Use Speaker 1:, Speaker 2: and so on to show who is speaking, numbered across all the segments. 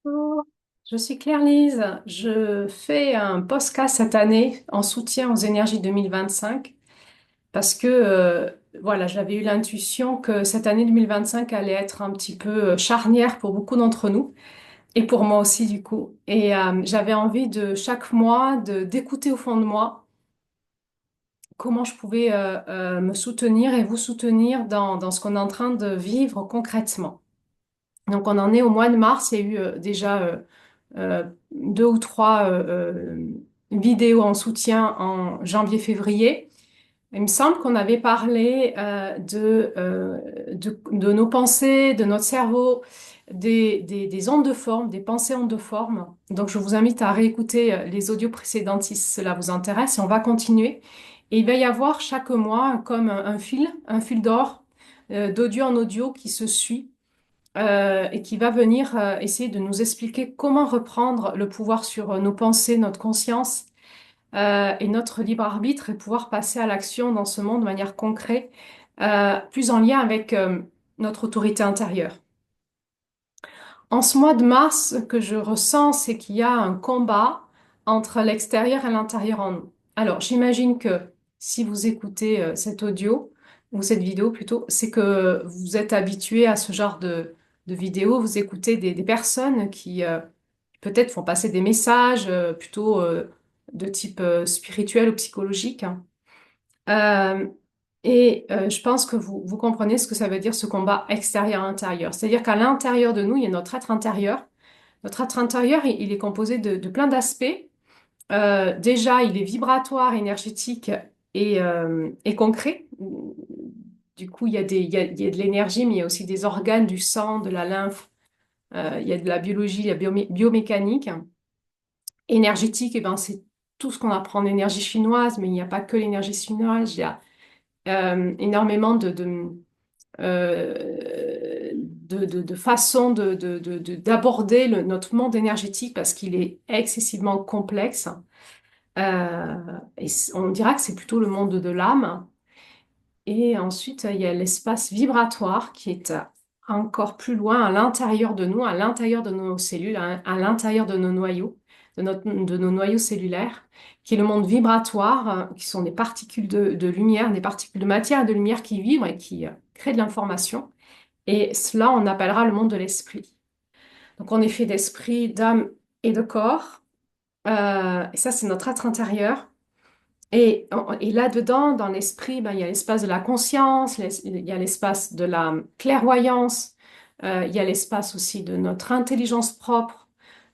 Speaker 1: Bonjour, je suis Claire-Lise. Je fais un podcast cette année en soutien aux énergies 2025 parce que voilà, j'avais eu l'intuition que cette année 2025 allait être un petit peu charnière pour beaucoup d'entre nous et pour moi aussi du coup. Et j'avais envie de chaque mois d'écouter au fond de moi comment je pouvais me soutenir et vous soutenir dans ce qu'on est en train de vivre concrètement. Donc on en est au mois de mars, il y a eu déjà deux ou trois vidéos en soutien en janvier-février. Il me semble qu'on avait parlé de nos pensées, de notre cerveau, des ondes de forme, des pensées ondes de forme. Donc je vous invite à réécouter les audios précédents si cela vous intéresse et on va continuer. Et il va y avoir chaque mois comme un fil d'or d'audio en audio qui se suit et qui va venir essayer de nous expliquer comment reprendre le pouvoir sur nos pensées, notre conscience et notre libre arbitre et pouvoir passer à l'action dans ce monde de manière concrète, plus en lien avec notre autorité intérieure. En ce mois de mars, ce que je ressens, c'est qu'il y a un combat entre l'extérieur et l'intérieur en nous. Alors, j'imagine que si vous écoutez cet audio, ou cette vidéo plutôt, c'est que vous êtes habitué à ce genre de vidéos, vous écoutez des personnes qui peut-être font passer des messages plutôt de type spirituel ou psychologique, hein. Euh, je pense que vous comprenez ce que ça veut dire ce combat extérieur-intérieur. C'est-à-dire qu'à l'intérieur de nous, il y a notre être intérieur. Notre être intérieur, il est composé de plein d'aspects. Déjà, il est vibratoire, énergétique et concret. Du coup, il y a de l'énergie, mais il y a aussi des organes, du sang, de la lymphe. Il y a de la biologie, la biomécanique. Énergétique, et ben, c'est tout ce qu'on apprend en énergie chinoise, mais il n'y a pas que l'énergie chinoise. Il y a énormément de façons d'aborder notre monde énergétique parce qu'il est excessivement complexe. On dira que c'est plutôt le monde de l'âme. Et ensuite, il y a l'espace vibratoire qui est encore plus loin à l'intérieur de nous, à l'intérieur de nos cellules, à l'intérieur de nos noyaux, de nos noyaux cellulaires, qui est le monde vibratoire, qui sont des particules de lumière, des particules de matière et de lumière qui vibrent et qui créent de l'information. Et cela, on appellera le monde de l'esprit. Donc, on est fait d'esprit, d'âme et de corps. Et ça, c'est notre être intérieur. Et là-dedans, dans l'esprit, ben, il y a l'espace de la conscience, il y a l'espace de la clairvoyance, il y a l'espace aussi de notre intelligence propre,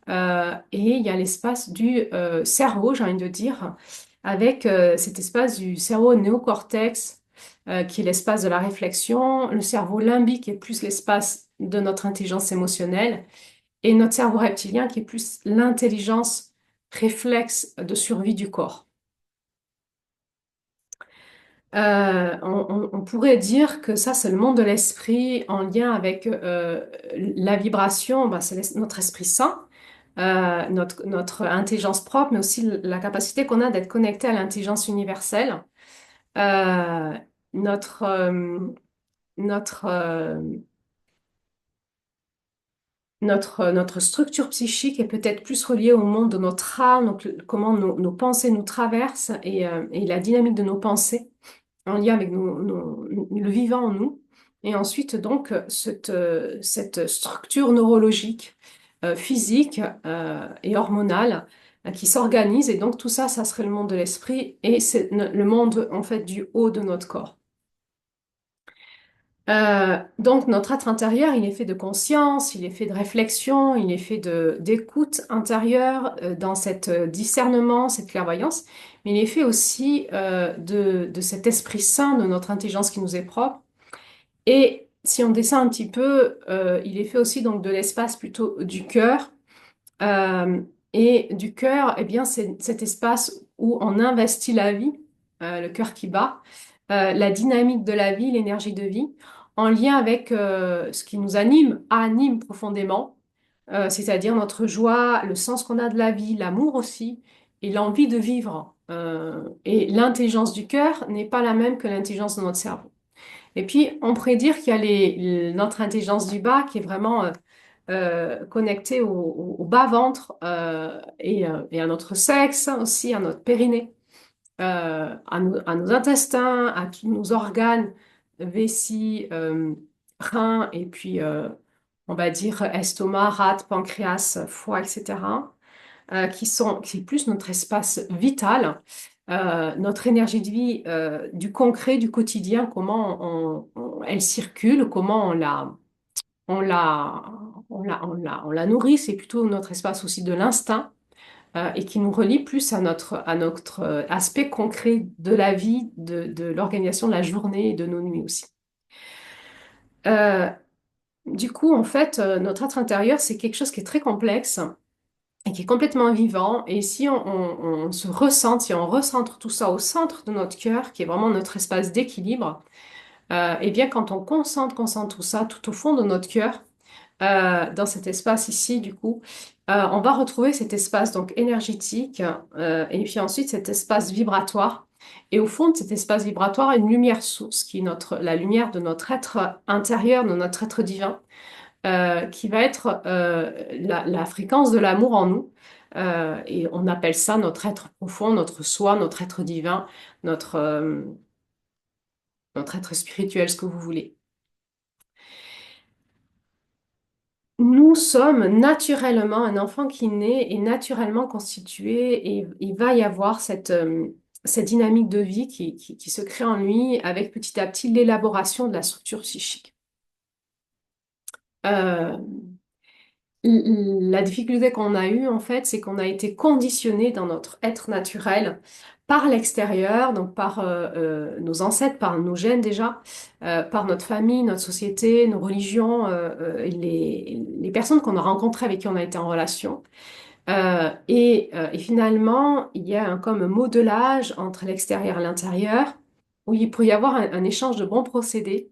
Speaker 1: et il y a l'espace du cerveau, j'ai envie de dire, avec cet espace du cerveau néocortex, qui est l'espace de la réflexion, le cerveau limbique qui est plus l'espace de notre intelligence émotionnelle, et notre cerveau reptilien qui est plus l'intelligence réflexe de survie du corps. On pourrait dire que ça, c'est le monde de l'esprit en lien avec la vibration, bah, c'est notre esprit sain, notre intelligence propre, mais aussi la capacité qu'on a d'être connecté à l'intelligence universelle. Euh, notre, euh, notre, notre structure psychique est peut-être plus reliée au monde de notre âme, donc comment nos pensées nous traversent et la dynamique de nos pensées en lien avec le vivant en nous. Et ensuite, donc, cette structure neurologique, physique et hormonale qui s'organise. Et donc, tout ça, ça serait le monde de l'esprit et c'est le monde, en fait, du haut de notre corps. Donc, notre être intérieur, il est fait de conscience, il est fait de réflexion, il est fait d'écoute intérieure dans cette discernement, cette clairvoyance, mais il est fait aussi de cet esprit saint, de notre intelligence qui nous est propre. Et si on descend un petit peu, il est fait aussi donc de l'espace plutôt du cœur. Euh, et du cœur, eh bien, c'est cet espace où on investit la vie, le cœur qui bat, la dynamique de la vie, l'énergie de vie, en lien avec ce qui nous anime profondément, c'est-à-dire notre joie, le sens qu'on a de la vie, l'amour aussi, et l'envie de vivre. Et l'intelligence du cœur n'est pas la même que l'intelligence de notre cerveau. Et puis, on pourrait dire qu'il y a notre intelligence du bas qui est vraiment connecté au bas-ventre et à notre sexe aussi, à notre périnée, à nos intestins, à tous nos organes, vessie, reins et puis on va dire estomac, rate, pancréas, foie, etc. Qui est plus notre espace vital, notre énergie de vie, du concret, du quotidien, comment elle circule, comment on la, on la nourrit, c'est plutôt notre espace aussi de l'instinct, et qui nous relie plus à notre aspect concret de la vie, de l'organisation de la journée et de nos nuits aussi. Euh, du coup, en fait, notre être intérieur, c'est quelque chose qui est très complexe et qui est complètement vivant. Et si on se ressent, si on recentre tout ça au centre de notre cœur, qui est vraiment notre espace d'équilibre, et bien quand on concentre tout ça tout au fond de notre cœur, dans cet espace ici, du coup, on va retrouver cet espace donc énergétique, et puis ensuite cet espace vibratoire. Et au fond de cet espace vibratoire, une lumière source, qui est la lumière de notre être intérieur, de notre être divin, qui va être la fréquence de l'amour en nous. Et on appelle ça notre être profond, notre soi, notre être divin, notre, euh, notre être spirituel, ce que vous voulez. Nous sommes naturellement, un enfant qui naît est naturellement constitué et il va y avoir cette dynamique de vie qui se crée en lui avec petit à petit l'élaboration de la structure psychique. Euh, La difficulté qu'on a eue, en fait, c'est qu'on a été conditionné dans notre être naturel par l'extérieur, donc par nos ancêtres, par nos gènes déjà, par notre famille, notre société, nos religions, et les personnes qu'on a rencontrées avec qui on a été en relation. Et finalement, il y a comme modelage entre l'extérieur et l'intérieur, où il pourrait y avoir un échange de bons procédés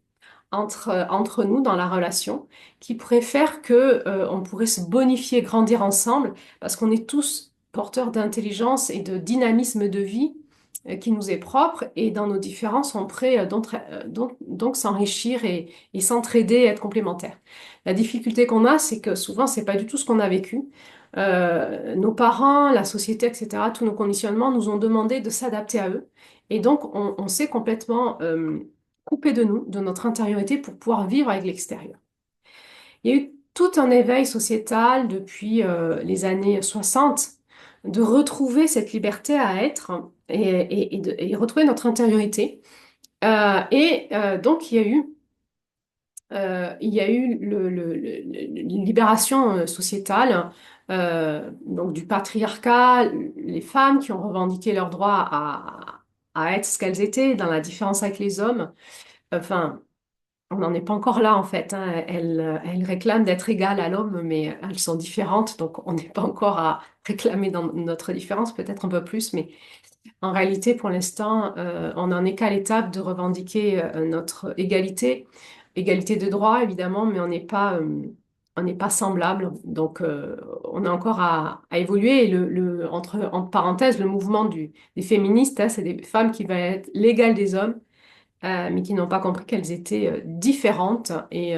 Speaker 1: entre nous dans la relation, qui pourrait faire que, on pourrait se bonifier, grandir ensemble, parce qu'on est tous porteurs d'intelligence et de dynamisme de vie qui nous est propre, et dans nos différences, on pourrait donc s'enrichir et s'entraider et être complémentaires. La difficulté qu'on a, c'est que souvent, c'est pas du tout ce qu'on a vécu. Nos parents, la société, etc., tous nos conditionnements nous ont demandé de s'adapter à eux. Et donc, on s'est complètement coupé de nous, de notre intériorité pour pouvoir vivre avec l'extérieur. Il y a eu tout un éveil sociétal depuis les années 60 de retrouver cette liberté à être et retrouver notre intériorité. Donc, il y a eu une libération sociétale, donc du patriarcat, les femmes qui ont revendiqué leur droit à être ce qu'elles étaient dans la différence avec les hommes. Enfin, on n'en est pas encore là en fait, hein. Elles réclament d'être égales à l'homme, mais elles sont différentes, donc on n'est pas encore à réclamer dans notre différence, peut-être un peu plus, mais en réalité, pour l'instant, on n'en est qu'à l'étape de revendiquer notre égalité, égalité de droit évidemment, mais on n'est pas semblable. Donc, on a encore à évoluer. Et entre parenthèses, le mouvement des féministes, hein, c'est des femmes qui veulent être l'égal des hommes, mais qui n'ont pas compris qu'elles étaient différentes. Et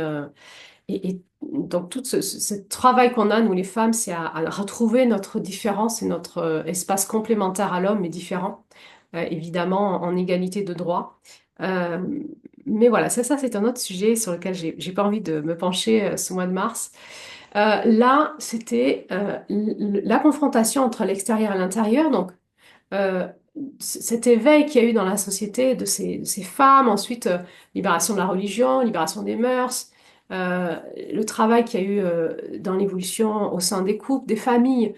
Speaker 1: donc, tout ce travail qu'on a, nous les femmes, c'est à retrouver notre différence et notre espace complémentaire à l'homme, mais différent, évidemment en égalité de droit. Euh, mais voilà, ça c'est un autre sujet sur lequel j'ai pas envie de me pencher ce mois de mars. Là, c'était la confrontation entre l'extérieur et l'intérieur. Donc, euh, cet éveil qu'il y a eu dans la société de ces femmes, ensuite libération de la religion, libération des mœurs, le travail qu'il y a eu dans l'évolution au sein des couples, des familles,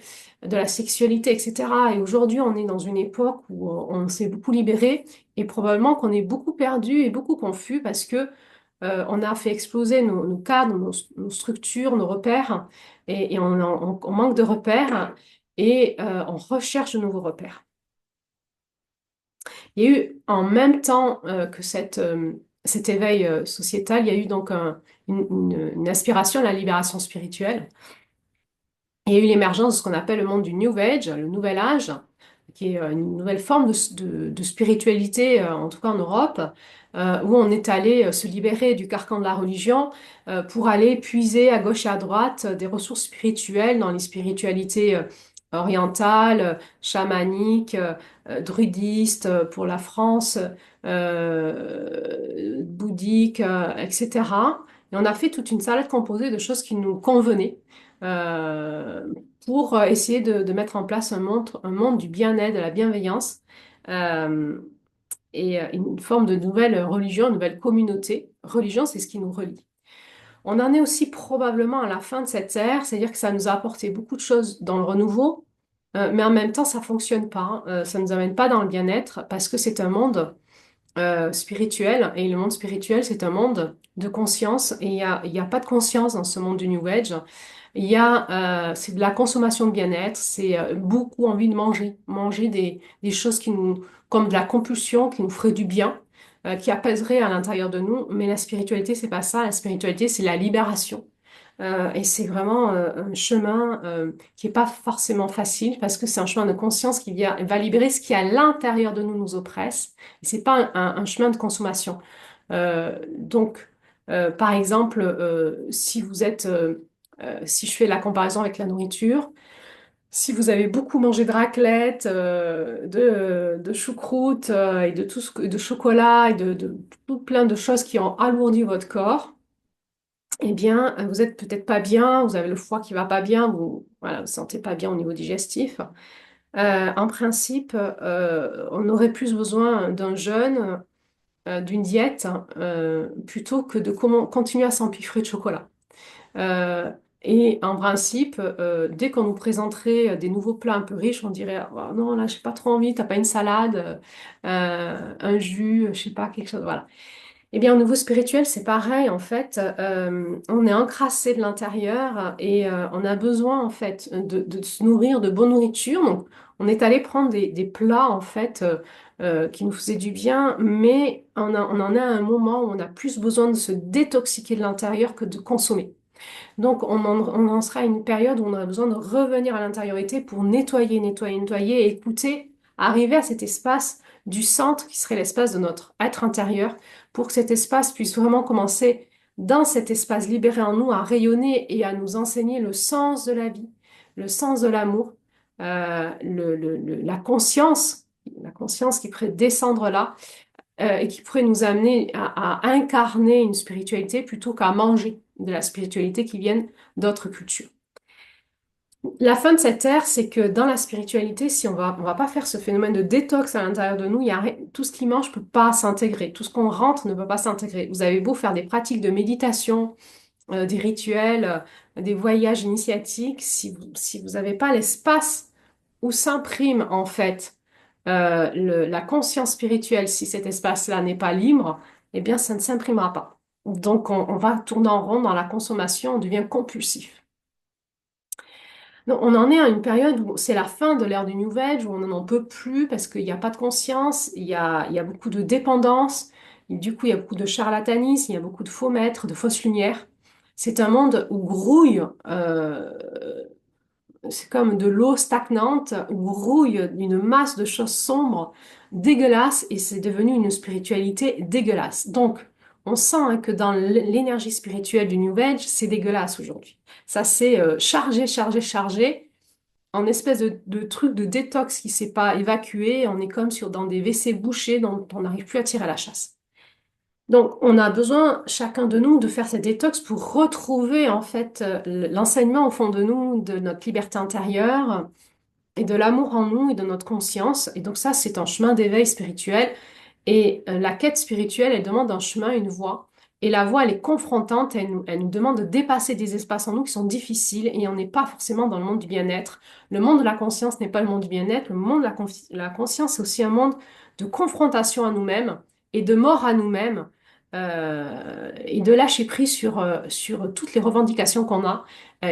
Speaker 1: de la sexualité, etc. Et aujourd'hui, on est dans une époque où on s'est beaucoup libéré et probablement qu'on est beaucoup perdu et beaucoup confus parce que on a fait exploser nos cadres, nos structures, nos repères et on manque de repères et on recherche de nouveaux repères. Il y a eu en même temps que cet éveil sociétal, il y a eu donc une aspiration à la libération spirituelle. Il y a eu l'émergence de ce qu'on appelle le monde du New Age, le nouvel âge, qui est une nouvelle forme de spiritualité, en tout cas en Europe, où on est allé se libérer du carcan de la religion pour aller puiser à gauche et à droite des ressources spirituelles dans les spiritualités orientales, chamaniques, druidistes pour la France, bouddhiques, etc. Et on a fait toute une salade composée de choses qui nous convenaient. Euh, pour essayer de mettre en place un monde du bien-être, de la bienveillance euh, et une forme de nouvelle religion, une nouvelle communauté. Religion, c'est ce qui nous relie. On en est aussi probablement à la fin de cette ère, c'est-à-dire que ça nous a apporté beaucoup de choses dans le renouveau, mais en même temps, ça fonctionne pas, hein. Ça nous amène pas dans le bien-être parce que c'est un monde spirituel et le monde spirituel, c'est un monde de conscience et il y a pas de conscience dans ce monde du New Age. C'est de la consommation de bien-être, c'est beaucoup envie de manger, manger des choses comme de la compulsion, qui nous ferait du bien, qui apaiserait à l'intérieur de nous. Mais la spiritualité, c'est pas ça. La spiritualité, c'est la libération. Et c'est vraiment un chemin qui est pas forcément facile parce que c'est un chemin de conscience va libérer ce qui à l'intérieur de nous nous oppresse. Et c'est pas un chemin de consommation. Par exemple, si je fais la comparaison avec la nourriture, si vous avez beaucoup mangé de raclette, de choucroute et de chocolat et de tout plein de choses qui ont alourdi votre corps, eh bien, vous êtes peut-être pas bien, vous avez le foie qui va pas bien, vous voilà, vous sentez pas bien au niveau digestif. En principe, on aurait plus besoin d'un jeûne, d'une diète, plutôt que de continuer à s'empiffrer de chocolat. Euh, et en principe, dès qu'on nous présenterait des nouveaux plats un peu riches, on dirait, ah, non, là, j'ai pas trop envie, t'as pas une salade, un jus, je sais pas, quelque chose, voilà. Eh bien, au niveau spirituel, c'est pareil, en fait. On est encrassé de l'intérieur et on a besoin, en fait, de se nourrir de bonne nourriture. Donc, on est allé prendre des plats, en fait, qui nous faisaient du bien, mais on en a à un moment où on a plus besoin de se détoxiquer de l'intérieur que de consommer. Donc, on en sera à une période où on aura besoin de revenir à l'intériorité pour nettoyer, nettoyer, nettoyer et écouter, arriver à cet espace du centre qui serait l'espace de notre être intérieur pour que cet espace puisse vraiment commencer dans cet espace libéré en nous à rayonner et à nous enseigner le sens de la vie, le sens de l'amour, la conscience qui pourrait descendre là et qui pourrait nous amener à incarner une spiritualité plutôt qu'à manger de la spiritualité qui vienne d'autres cultures. La fin de cette ère, c'est que dans la spiritualité, si on va pas faire ce phénomène de détox à l'intérieur de nous, tout ce qui mange peut pas s'intégrer, tout ce qu'on rentre ne peut pas s'intégrer. Vous avez beau faire des pratiques de méditation, des rituels, des voyages initiatiques, si vous n'avez pas l'espace où s'imprime en fait la conscience spirituelle, si cet espace-là n'est pas libre, eh bien, ça ne s'imprimera pas. Donc, on va tourner en rond dans la consommation, on devient compulsif. Donc, on en est à une période où c'est la fin de l'ère du New Age, où on n'en peut plus parce qu'il n'y a pas de conscience, il y a beaucoup de dépendance, du coup, il y a beaucoup de charlatanisme, il y a beaucoup de faux maîtres, de fausses lumières. C'est un monde où grouille c'est comme de l'eau stagnante ou rouille d'une masse de choses sombres, dégueulasses, et c'est devenu une spiritualité dégueulasse. Donc, on sent hein, que dans l'énergie spirituelle du New Age, c'est dégueulasse aujourd'hui. Ça s'est chargé, chargé, chargé, en espèce de truc de détox qui s'est pas évacué. On est comme dans des WC bouchés dont on n'arrive plus à tirer la chasse. Donc, on a besoin, chacun de nous, de faire cette détox pour retrouver en fait l'enseignement au fond de nous, de notre liberté intérieure et de l'amour en nous et de notre conscience. Et donc ça, c'est un chemin d'éveil spirituel. Et la quête spirituelle, elle demande un chemin, une voie. Et la voie, elle est confrontante, elle nous demande de dépasser des espaces en nous qui sont difficiles et on n'est pas forcément dans le monde du bien-être. Le monde de la conscience n'est pas le monde du bien-être. Le monde de la conscience, c'est aussi un monde de confrontation à nous-mêmes et de mort à nous-mêmes et de lâcher prise sur toutes les revendications qu'on a,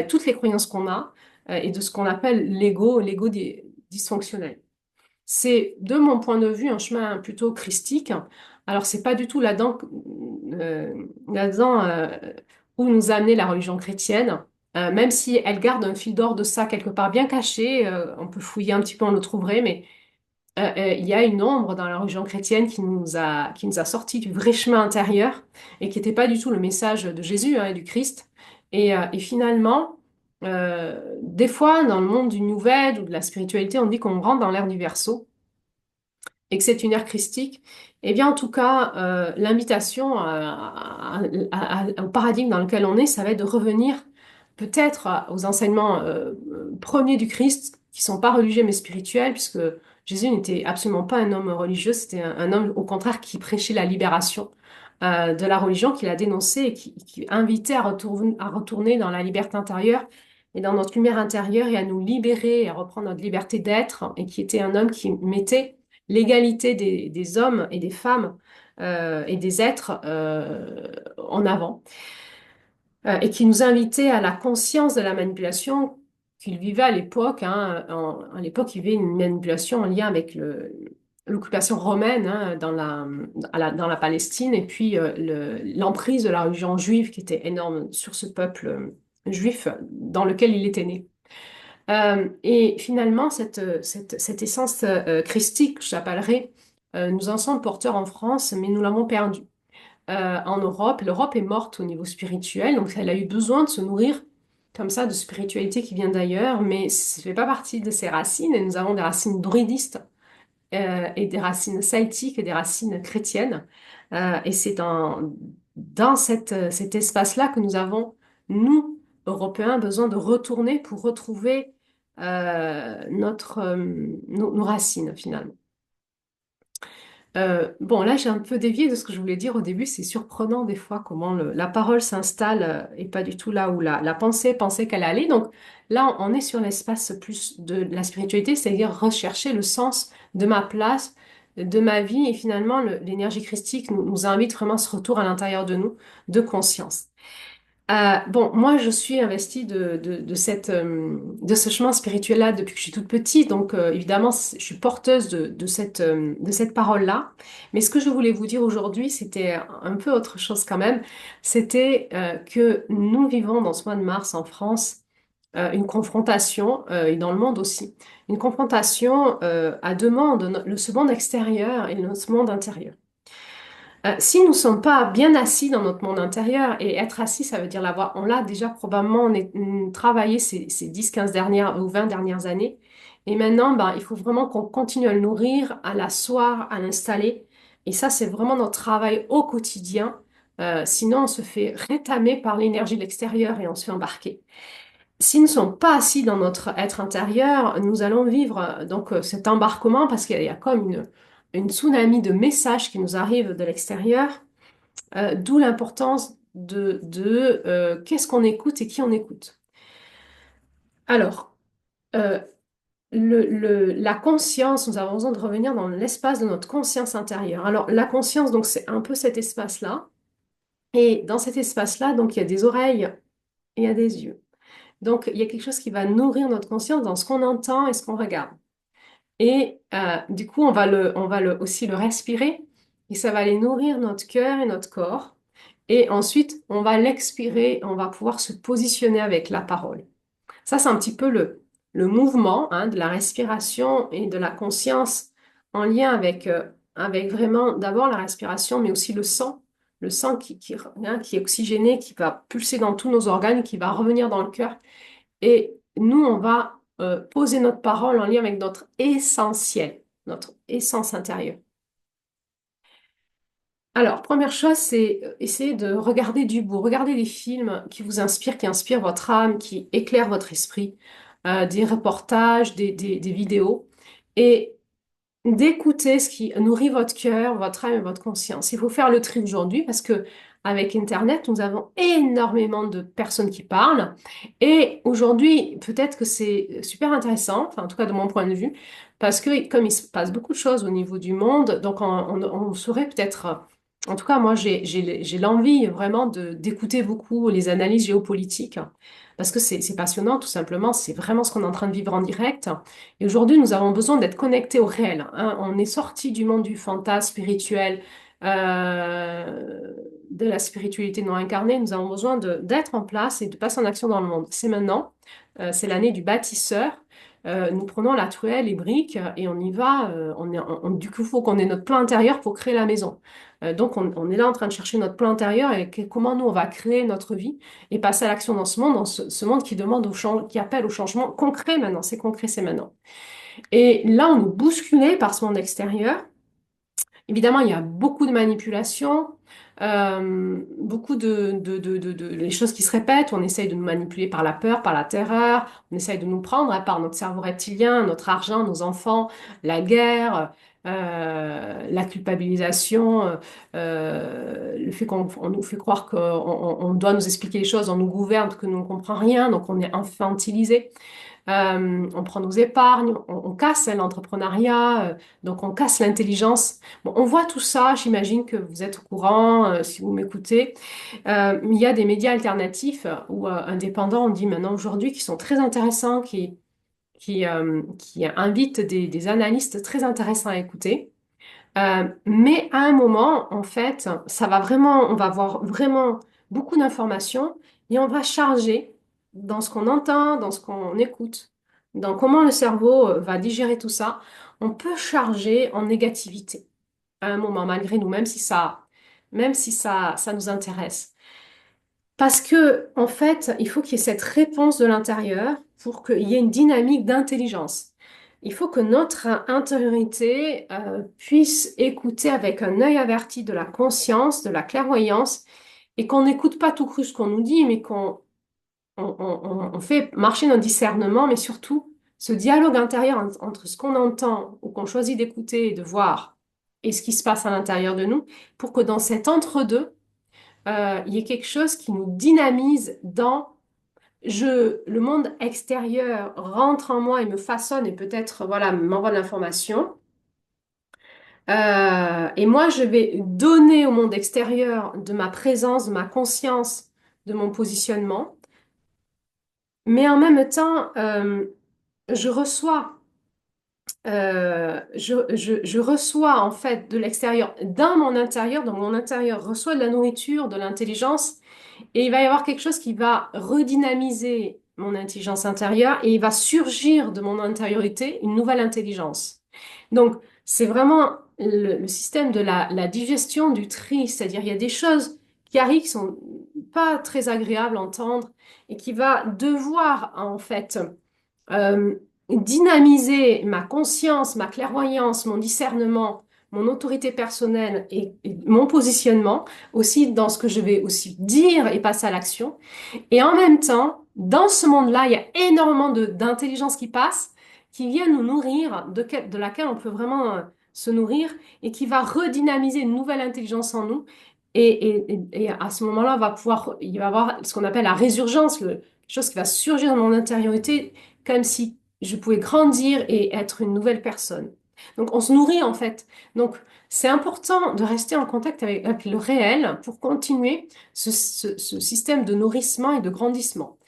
Speaker 1: toutes les croyances qu'on a et de ce qu'on appelle l'ego dysfonctionnel. C'est, de mon point de vue, un chemin plutôt christique. Alors, c'est pas du tout euh, là-dedans où nous a amené la religion chrétienne, même si elle garde un fil d'or de ça quelque part bien caché. On peut fouiller un petit peu, on le trouverait, mais il y a une ombre dans la religion chrétienne qui nous a sortis du vrai chemin intérieur et qui n'était pas du tout le message de Jésus, hein, et du Christ. Et finalement, des fois, dans le monde du New Age ou de la spiritualité, on dit qu'on rentre dans l'ère du Verseau et que c'est une ère christique, eh bien, en tout cas, l'invitation au paradigme dans lequel on est, ça va être de revenir peut-être aux enseignements premiers du Christ, qui sont pas religieux mais spirituels, puisque Jésus n'était absolument pas un homme religieux, c'était un homme au contraire qui prêchait la libération de la religion, qui la dénonçait et qui invitait à retourner dans la liberté intérieure et dans notre lumière intérieure et à nous libérer et à reprendre notre liberté d'être, et qui était un homme qui mettait l'égalité des hommes et des femmes et des êtres en avant, et qui nous invitait à la conscience de la manipulation qu'il vivait à l'époque. Hein. À l'époque, il vivait une manipulation en lien avec l'occupation romaine, hein, dans la Palestine, et puis l'emprise de la religion juive qui était énorme sur ce peuple juif dans lequel il était né. Et finalement, cette essence christique, je l'appellerais, nous en sommes porteurs en France, mais nous l'avons perdue. En Europe, l'Europe est morte au niveau spirituel, donc elle a eu besoin de se nourrir comme ça de spiritualité qui vient d'ailleurs, mais ça ne fait pas partie de ses racines, et nous avons des racines druidistes et des racines celtiques et des racines chrétiennes. Et c'est dans cet espace-là que nous avons, nous, Européens, besoin de retourner pour retrouver nos racines, finalement. Bon, là, j'ai un peu dévié de ce que je voulais dire au début. C'est surprenant des fois comment la parole s'installe et pas du tout là où la pensée pensait qu'elle allait. Donc là, on est sur l'espace plus de la spiritualité, c'est-à-dire rechercher le sens de ma place, de ma vie. Et finalement, l'énergie christique nous invite vraiment à ce retour à l'intérieur de nous, de conscience. Bon, moi, je suis investie de ce chemin spirituel-là depuis que je suis toute petite. Donc, évidemment, je suis porteuse de cette parole-là. Mais ce que je voulais vous dire aujourd'hui, c'était un peu autre chose quand même. C'était que nous vivons dans ce mois de mars en France une confrontation, et dans le monde aussi, une confrontation à deux mondes, ce monde extérieur et notre monde intérieur. Si nous ne sommes pas bien assis dans notre monde intérieur, et être assis, ça veut dire l'avoir, on l'a déjà probablement travaillé ces 10, 15 dernières ou 20 dernières années. Et maintenant, ben, il faut vraiment qu'on continue à le nourrir, à l'asseoir, à l'installer. Et ça, c'est vraiment notre travail au quotidien. Sinon, on se fait rétamer par l'énergie de l'extérieur et on se fait embarquer. Si nous ne sommes pas assis dans notre être intérieur, nous allons vivre cet embarquement parce qu'il y a comme une tsunami de messages qui nous arrivent de l'extérieur, d'où l'importance de qu'est-ce qu'on écoute et qui on écoute. Alors, euh, la conscience, nous avons besoin de revenir dans l'espace de notre conscience intérieure. Alors, la conscience, donc, c'est un peu cet espace-là. Et dans cet espace-là, donc, il y a des oreilles et il y a des yeux. Donc, il y a quelque chose qui va nourrir notre conscience dans ce qu'on entend et ce qu'on regarde. Et du coup, aussi le respirer et ça va aller nourrir notre cœur et notre corps. Et ensuite, on va l'expirer, on va pouvoir se positionner avec la parole. Ça, c'est un petit peu le mouvement, hein, de la respiration et de la conscience en lien avec vraiment d'abord la respiration, mais aussi le sang qui est oxygéné, qui va pulser dans tous nos organes, qui va revenir dans le cœur. Et nous, on va poser notre parole en lien avec notre essentiel, notre essence intérieure. Alors, première chose, c'est essayer de regarder du beau, regarder des films qui vous inspirent, qui inspirent votre âme, qui éclairent votre esprit, des reportages, des vidéos, et d'écouter ce qui nourrit votre cœur, votre âme et votre conscience. Il faut faire le tri aujourd'hui parce que avec Internet, nous avons énormément de personnes qui parlent. Et aujourd'hui, peut-être que c'est super intéressant, enfin, en tout cas de mon point de vue, parce que comme il se passe beaucoup de choses au niveau du monde, donc on saurait peut-être, en tout cas moi j'ai l'envie vraiment d'écouter beaucoup les analyses géopolitiques, parce que c'est passionnant tout simplement, c'est vraiment ce qu'on est en train de vivre en direct. Et aujourd'hui, nous avons besoin d'être connectés au réel, hein. On est sorti du monde du fantasme spirituel, de la spiritualité non incarnée. Nous avons besoin d'être en place et de passer en action dans le monde. C'est maintenant. C'est l'année du bâtisseur. nous prenons la truelle, les briques et on y va. Du coup, il faut qu'on ait notre plan intérieur pour créer la maison. Donc, on est là en train de chercher notre plan intérieur et comment nous, on va créer notre vie et passer à l'action dans ce monde, ce monde qui demande qui appelle au changement concret maintenant. C'est concret, c'est maintenant. Et là, on est bousculé par ce monde extérieur. Évidemment, il y a beaucoup de manipulations, beaucoup les choses qui se répètent. On essaye de nous manipuler par la peur, par la terreur. On essaye de nous prendre par notre cerveau reptilien, notre argent, nos enfants, la guerre, la culpabilisation, le fait on nous fait croire qu'on doit nous expliquer les choses, on nous gouverne, que nous ne comprenons rien, donc on est infantilisé. On prend nos épargnes, on casse hein, l'entrepreneuriat, donc on casse l'intelligence. Bon, on voit tout ça, j'imagine que vous êtes au courant si vous m'écoutez. Mais il y a des médias alternatifs ou indépendants, on dit maintenant aujourd'hui, qui sont très intéressants, qui invitent des analystes très intéressants à écouter. Mais à un moment, en fait, ça va vraiment, on va avoir vraiment beaucoup d'informations et on va charger dans ce qu'on entend, dans ce qu'on écoute, dans comment le cerveau va digérer tout ça. On peut charger en négativité à un moment, malgré nous, même si ça nous intéresse. Parce que, en fait, il faut qu'il y ait cette réponse de l'intérieur pour qu'il y ait une dynamique d'intelligence. Il faut que notre intériorité puisse écouter avec un œil averti de la conscience, de la clairvoyance, et qu'on n'écoute pas tout cru ce qu'on nous dit, mais qu'on fait marcher notre discernement, mais surtout ce dialogue intérieur entre ce qu'on entend ou qu'on choisit d'écouter et de voir et ce qui se passe à l'intérieur de nous, pour que dans cet entre-deux, il y ait quelque chose qui nous dynamise le monde extérieur rentre en moi et me façonne et peut-être, voilà, m'envoie de l'information. Et moi, je vais donner au monde extérieur de ma présence, de ma conscience, de mon positionnement. Mais en même temps, je reçois, je reçois en fait de l'extérieur, dans mon intérieur, dans mon intérieur, reçois de la nourriture, de l'intelligence. Et il va y avoir quelque chose qui va redynamiser mon intelligence intérieure et il va surgir de mon intériorité une nouvelle intelligence. Donc, c'est vraiment le système de la digestion du tri, c'est-à-dire il y a des choses qui arrivent qui sont pas très agréables à entendre et qui va devoir en fait euh, dynamiser ma conscience, ma clairvoyance, mon discernement, mon autorité personnelle et mon positionnement aussi dans ce que je vais aussi dire et passer à l'action. Et en même temps, dans ce monde-là, il y a énormément d'intelligence qui passe, qui vient nous nourrir, de laquelle on peut vraiment se nourrir et qui va redynamiser une nouvelle intelligence en nous. Et à ce moment-là, il va y avoir ce qu'on appelle la résurgence, quelque chose qui va surgir dans mon intériorité, comme si je pouvais grandir et être une nouvelle personne. Donc, on se nourrit en fait. Donc, c'est important de rester en contact avec le réel pour continuer ce système de nourrissement et de grandissement.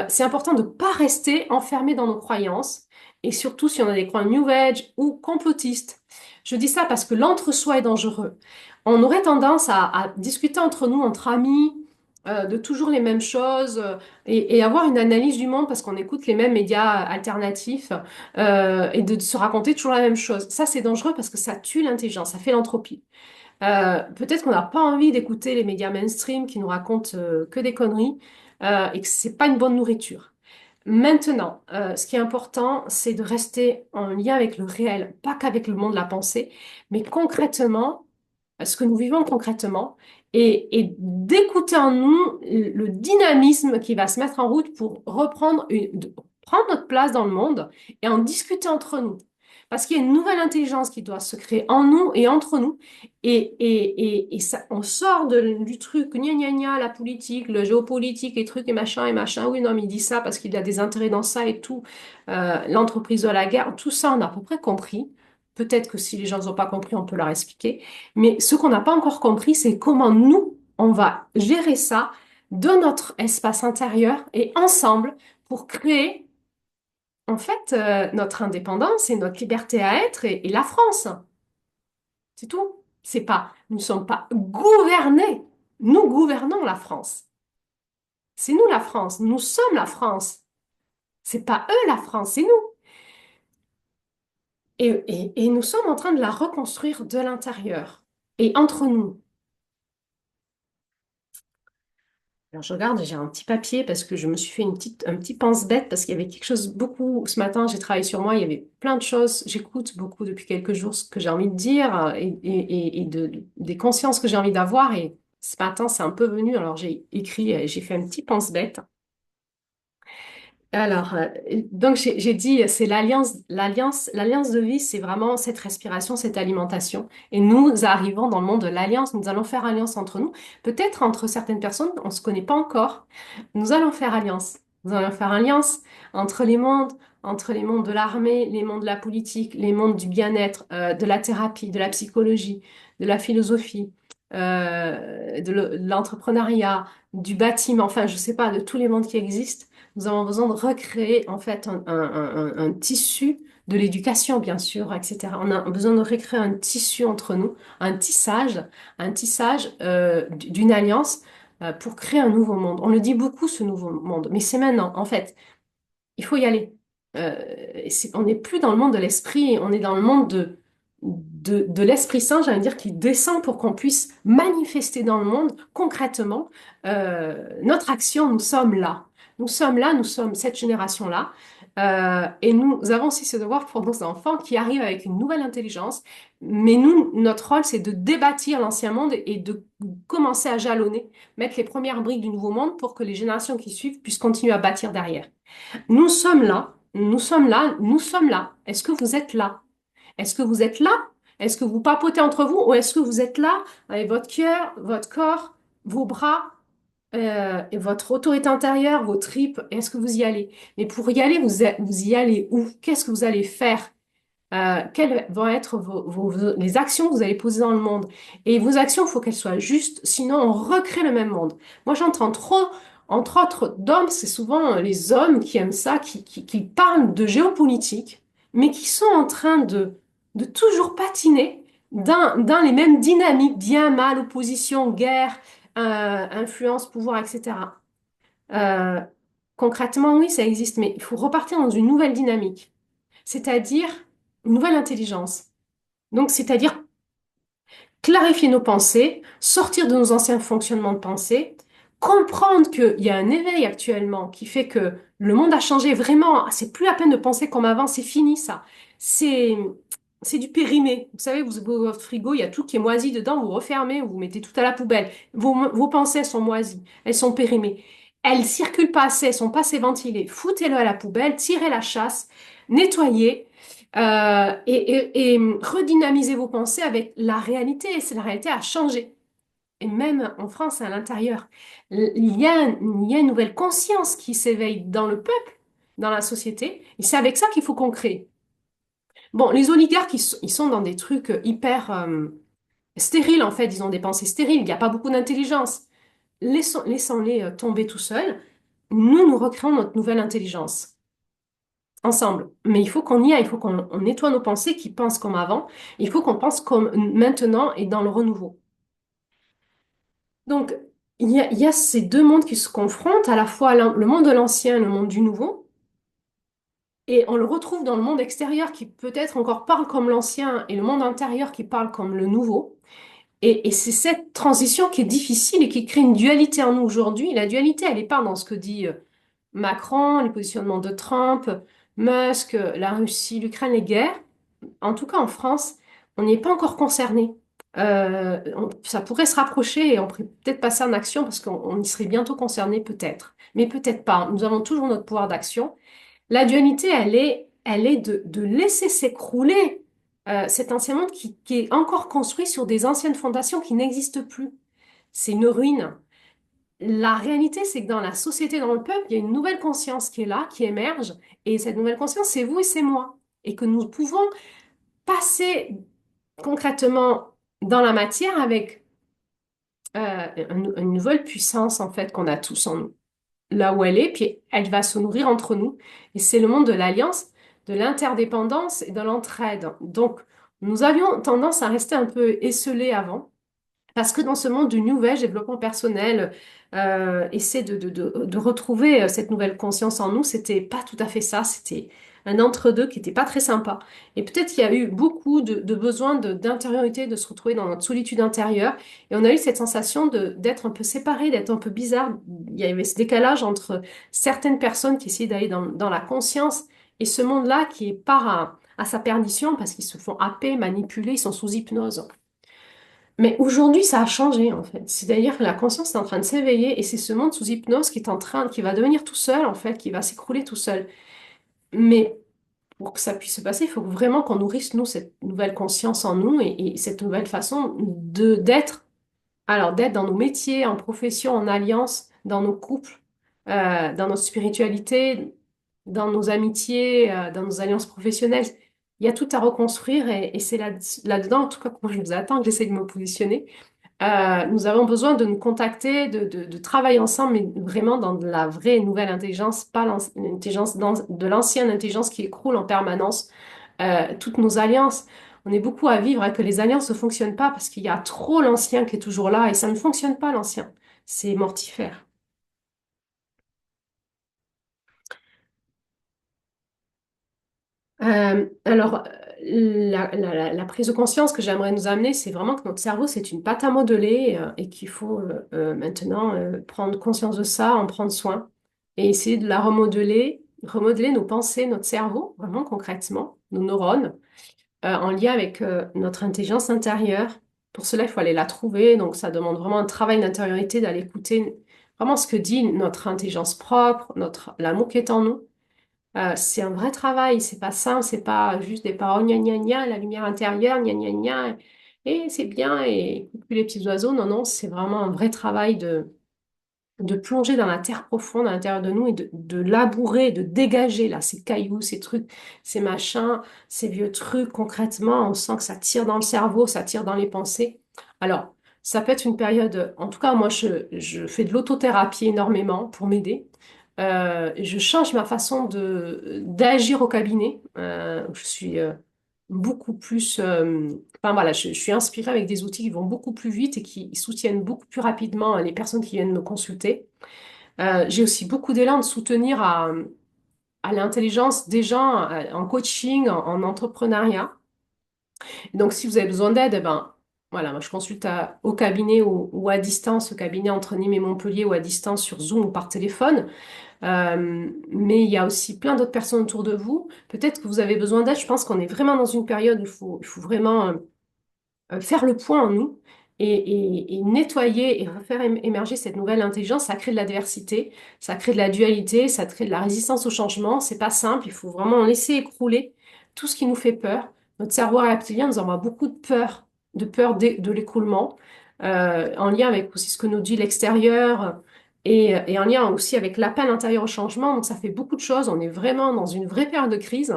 Speaker 1: C'est important de ne pas rester enfermé dans nos croyances et surtout si on a des croyances New Age ou complotistes. Je dis ça parce que l'entre-soi est dangereux. On aurait tendance à discuter entre nous, entre amis, de toujours les mêmes choses et avoir une analyse du monde parce qu'on écoute les mêmes médias alternatifs et de se raconter toujours la même chose. Ça, c'est dangereux parce que ça tue l'intelligence, ça fait l'entropie. Peut-être qu'on n'a pas envie d'écouter les médias mainstream qui nous racontent que des conneries et que c'est pas une bonne nourriture. Maintenant, ce qui est important, c'est de rester en lien avec le réel, pas qu'avec le monde de la pensée, mais concrètement, ce que nous vivons concrètement, et d'écouter en nous le dynamisme qui va se mettre en route pour prendre notre place dans le monde et en discuter entre nous. Parce qu'il y a une nouvelle intelligence qui doit se créer en nous et entre nous. Et ça, on sort du truc, gna gna gna, la politique, le géopolitique, les trucs et machin et machin. Oui, non, mais il dit ça parce qu'il a des intérêts dans ça et tout. L'entreprise de la guerre, tout ça, on a à peu près compris. Peut-être que si les gens n'ont pas compris, on peut leur expliquer. Mais ce qu'on n'a pas encore compris, c'est comment nous, on va gérer ça de notre espace intérieur et ensemble pour créer, en fait, notre indépendance et notre liberté à être et la France. C'est tout. Nous ne sommes pas gouvernés. Nous gouvernons la France. C'est nous la France. Nous sommes la France. C'est pas eux la France, c'est nous. Et nous sommes en train de la reconstruire de l'intérieur. Et entre nous. Alors, je regarde, j'ai un petit papier parce que je me suis fait un petit pense-bête parce qu'il y avait quelque chose beaucoup. Ce matin, j'ai travaillé sur moi, il y avait plein de choses. J'écoute beaucoup depuis quelques jours ce que j'ai envie de dire des consciences que j'ai envie d'avoir. Et ce matin, c'est un peu venu. Alors, j'ai écrit, j'ai fait un petit pense-bête. Alors, donc j'ai dit, c'est l'alliance de vie, c'est vraiment cette respiration, cette alimentation. Et nous arrivons dans le monde de l'alliance, nous allons faire alliance entre nous. Peut-être entre certaines personnes, on ne se connaît pas encore. Nous allons faire alliance. Nous allons faire alliance entre les mondes de l'armée, les mondes de la politique, les mondes du bien-être, de la thérapie, de la psychologie, de la philosophie, de l'entrepreneuriat, du bâtiment, enfin, je sais pas, de tous les mondes qui existent. Nous avons besoin de recréer en fait un tissu de l'éducation, bien sûr, etc. On a besoin de recréer un tissu entre nous, un tissage d'une alliance pour créer un nouveau monde. On le dit beaucoup, ce nouveau monde, mais c'est maintenant. En fait, il faut y aller. On n'est plus dans le monde de l'esprit, on est dans le monde de l'Esprit Saint, j'allais dire, qui descend pour qu'on puisse manifester dans le monde concrètement notre action. Nous sommes là. Nous sommes là, nous sommes cette génération-là. Et nous avons aussi ce devoir pour nos enfants qui arrivent avec une nouvelle intelligence. Mais nous, notre rôle, c'est de débâtir l'ancien monde et de commencer à jalonner, mettre les premières briques du nouveau monde pour que les générations qui suivent puissent continuer à bâtir derrière. Nous sommes là, nous sommes là, nous sommes là. Est-ce que vous êtes là? Est-ce que vous êtes là? Est-ce que vous papotez entre vous ou est-ce que vous êtes là avec votre cœur, votre corps, vos bras et votre autorité intérieure, vos tripes? Est-ce que vous y allez? Mais pour y aller, vous y allez où? Qu'est-ce que vous allez faire? Quelles vont être les actions que vous allez poser dans le monde. Et vos actions, il faut qu'elles soient justes, sinon on recrée le même monde. Moi, j'entends trop, entre autres d'hommes, c'est souvent les hommes qui aiment ça, qui parlent de géopolitique, mais qui sont en train de toujours patiner dans les mêmes dynamiques, bien, mal, opposition, guerre, influence, pouvoir, etc. Euh, Concrètement, oui, ça existe, mais il faut repartir dans une nouvelle dynamique, c'est-à-dire une nouvelle intelligence. Donc, c'est-à-dire clarifier nos pensées, sortir de nos anciens fonctionnements de pensée, comprendre qu'il y a un éveil actuellement qui fait que le monde a changé vraiment. C'est plus la peine de penser comme avant, c'est fini ça. C'est c'est du périmé. Vous savez, votre frigo, il y a tout qui est moisi dedans, vous refermez, vous mettez tout à la poubelle. Vos pensées sont moisies, elles sont périmées. Elles circulent pas assez, elles sont pas assez ventilées. Foutez-le à la poubelle, tirez la chasse, nettoyez. Et redynamiser vos pensées avec la réalité. Et c'est la réalité a changé. Et même en France, à l'intérieur, il y a une nouvelle conscience qui s'éveille dans le peuple, dans la société. Et c'est avec ça qu'il faut qu'on crée. Bon, les oligarques, ils sont dans des trucs hyper stériles, en fait. Ils ont des pensées stériles. Il n'y a pas beaucoup d'intelligence. Laissons-les tomber tout seuls. Nous recréons notre nouvelle intelligence ensemble. Mais il faut qu'on y aille, il faut qu'on nettoie nos pensées qui pensent comme avant. Il faut qu'on pense comme maintenant et dans le renouveau. Donc, il y a ces deux mondes qui se confrontent, à la fois le monde de l'ancien et le monde du nouveau. Et on le retrouve dans le monde extérieur qui peut-être encore parle comme l'ancien et le monde intérieur qui parle comme le nouveau. Et c'est cette transition qui est difficile et qui crée une dualité en nous aujourd'hui. La dualité, elle n'est pas dans ce que dit Macron, les positionnements de Trump, Musk, la Russie, l'Ukraine, les guerres. En tout cas, en France, on n'y est pas encore concerné. Ça pourrait se rapprocher et on pourrait peut-être passer en action parce qu'on y serait bientôt concerné, peut-être. Mais peut-être pas. Nous avons toujours notre pouvoir d'action. La dualité, elle est de laisser s'écrouler cet ancien monde qui est encore construit sur des anciennes fondations qui n'existent plus. C'est une ruine. La réalité, c'est que dans la société, dans le peuple, il y a une nouvelle conscience qui est là, qui émerge. Et cette nouvelle conscience, c'est vous et c'est moi. Et que nous pouvons passer concrètement dans la matière avec une nouvelle puissance, en fait, qu'on a tous en nous. Là où elle est, puis elle va se nourrir entre nous. Et c'est le monde de l'alliance, de l'interdépendance et de l'entraide. Donc, nous avions tendance à rester un peu esselés avant. Parce que dans ce monde du New Age, développement personnel, essaie de retrouver cette nouvelle conscience en nous, c'était pas tout à fait ça, c'était un entre-deux qui était pas très sympa. Et peut-être qu'il y a eu beaucoup de besoin d'intériorité, de se retrouver dans notre solitude intérieure. Et on a eu cette sensation d'être un peu séparés, d'être un peu bizarre. Il y avait ce décalage entre certaines personnes qui essayaient d'aller dans la conscience et ce monde-là qui part à sa perdition parce qu'ils se font happer, manipuler, ils sont sous hypnose. Mais aujourd'hui, ça a changé en fait. C'est-à-dire que la conscience est en train de s'éveiller et c'est ce monde sous hypnose qui va devenir tout seul en fait, qui va s'écrouler tout seul. Mais pour que ça puisse se passer, il faut vraiment qu'on nourrisse nous cette nouvelle conscience en nous et cette nouvelle façon de d'être. Alors d'être dans nos métiers, en profession, en alliance, dans nos couples, dans notre spiritualité, dans nos amitiés, dans nos alliances professionnelles. Il y a tout à reconstruire et c'est là-dedans, en tout cas, que moi je vous attends, que j'essaie de me positionner. Nous avons besoin de nous contacter, de travailler ensemble, mais vraiment dans de la vraie nouvelle intelligence, pas l'intelligence de l'ancienne intelligence qui écroule en permanence toutes nos alliances. On est beaucoup à vivre que les alliances ne fonctionnent pas parce qu'il y a trop l'ancien qui est toujours là et ça ne fonctionne pas l'ancien. C'est mortifère. Alors, la prise de conscience que j'aimerais nous amener, c'est vraiment que notre cerveau, c'est une pâte à modeler et qu'il faut maintenant prendre conscience de ça, en prendre soin et essayer de la remodeler, remodeler nos pensées, notre cerveau, vraiment concrètement, nos neurones, en lien avec notre intelligence intérieure. Pour cela, il faut aller la trouver. Donc, ça demande vraiment un travail d'intériorité, d'aller écouter vraiment ce que dit notre intelligence propre, l'amour qui est en nous. C'est un vrai travail, c'est pas simple, c'est pas juste des paroles gna gna gna, la lumière intérieure, gna gna gna, et c'est bien, et coucou les petits oiseaux. Non, non, c'est vraiment un vrai travail de plonger dans la terre profonde à l'intérieur de nous et de labourer, de dégager là, ces cailloux, ces trucs, ces machins, ces vieux trucs. Concrètement, on sent que ça tire dans le cerveau, ça tire dans les pensées. Alors, ça peut être une période, en tout cas, moi, je fais de l'autothérapie énormément pour m'aider. Je change ma façon d'agir au cabinet. Je suis beaucoup plus. Enfin voilà, je suis inspirée avec des outils qui vont beaucoup plus vite et qui soutiennent beaucoup plus rapidement les personnes qui viennent me consulter. J'ai aussi beaucoup d'élan de soutenir à l'intelligence des gens en coaching, en entrepreneuriat. Donc, si vous avez besoin d'aide, eh ben, voilà, moi je consulte au cabinet ou à distance, au cabinet entre Nîmes et Montpellier ou à distance sur Zoom ou par téléphone. Mais il y a aussi plein d'autres personnes autour de vous. Peut-être que vous avez besoin d'aide. Je pense qu'on est vraiment dans une période où il faut vraiment faire le point en nous et nettoyer et refaire émerger cette nouvelle intelligence. Ça crée de la diversité, ça crée de la dualité, ça crée de la résistance au changement. C'est pas simple. Il faut vraiment laisser écrouler tout ce qui nous fait peur. Notre cerveau reptilien nous envoie beaucoup de peur de l'écroulement, en lien avec aussi ce que nous dit l'extérieur. Et en lien aussi avec l'appel intérieur au changement. Donc ça fait beaucoup de choses. On est vraiment dans une vraie période de crise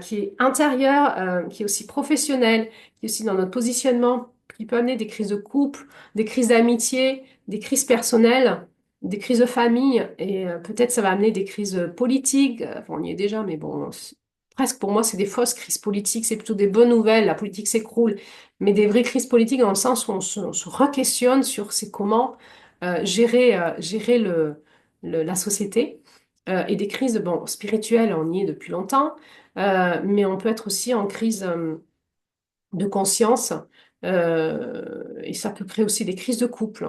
Speaker 1: qui est intérieur, qui est aussi professionnel, qui est aussi dans notre positionnement, qui peut amener des crises de couple, des crises d'amitié, des crises personnelles, des crises de famille, et peut-être ça va amener des crises politiques. Enfin, on y est déjà, mais bon, presque pour moi, c'est des fausses crises politiques, c'est plutôt des bonnes nouvelles, la politique s'écroule, mais des vraies crises politiques dans le sens où on se re-questionne sur c'est comment gérer la société. Et des crises bon, spirituelles, on y est depuis longtemps, mais on peut être aussi en crise de conscience, et ça peut créer aussi des crises de couple